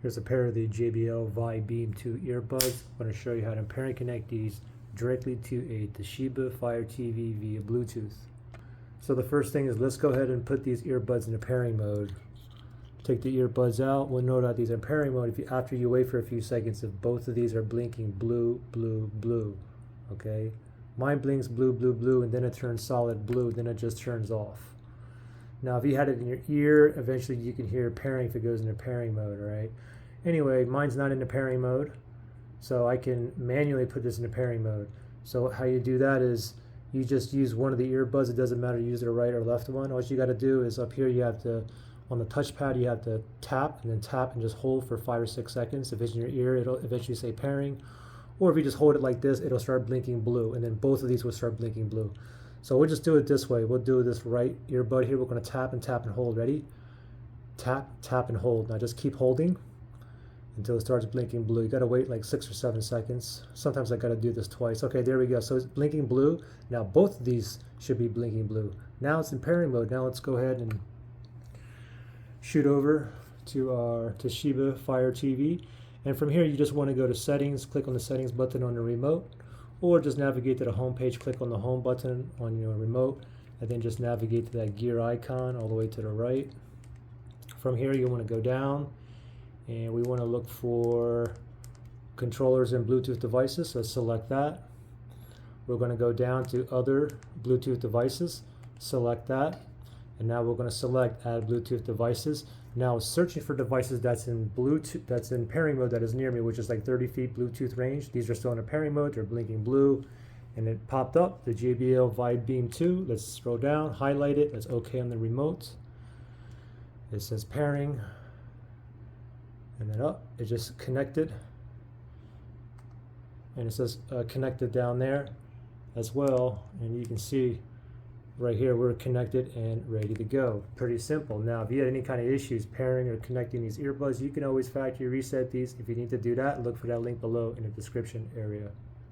Here's a pair of the JBL Vibe Beam 2 earbuds. I'm going to show you how to pair and connect these directly to a Toshiba Fire TV via Bluetooth. So the first thing is, let's go ahead and put these earbuds into pairing mode. Take the earbuds out. We'll note that these are in pairing mode after you wait for a few seconds if both of these are blinking blue, blue, blue. Okay? Mine blinks blue, blue, blue, and then it turns solid blue, then it just turns off. Now, if you had it in your ear, eventually you can hear pairing if it goes into pairing mode, right? Anyway, mine's not into pairing mode, so I can manually put this into pairing mode. So how you do that is you just use one of the earbuds. It doesn't matter, use the right or left one. All you got to do is up here, you have to, on the touchpad, you have to tap and then tap and just hold for 5 or 6 seconds. If it's in your ear, it'll eventually say pairing. Or if you just hold it like this, it'll start blinking blue, and then both of these will start blinking blue. So we'll just do it this way. We'll do this right earbud here. We're going to tap and hold. Ready? Tap, tap, and hold. Now just keep holding until it starts blinking blue. You got to wait like 6 or 7 seconds. Sometimes I got to do this twice. Okay, there we go. So it's blinking blue. Now both of these should be blinking blue. Now it's in pairing mode. Now let's go ahead and shoot over to our Toshiba Fire TV. And from here, you just want to go to settings, click on the settings button on the remote, or just navigate to the home page, click on the home button on your remote, and then just navigate to that gear icon all the way to the right. From here, you want to go down, and we want to look for controllers and Bluetooth devices, so select that. We're going to go down to other Bluetooth devices, select that, and now we're going to select add Bluetooth devices. Now searching for devices that's in Bluetooth, that's in pairing mode, that is near me, which is like 30 feet Bluetooth range. These are still in a pairing mode, they're blinking blue, and it popped up, the JBL Vibe Beam 2. Let's scroll down, highlight it, let's OK on the remote. It says pairing, and then up, it just connected, and it says connected down there as well, and you can see right here we're connected and ready to go. Pretty simple. Now if you had any kind of issues pairing or connecting these earbuds, you can always factory reset these. If you need to do that, look for that link below in the description area.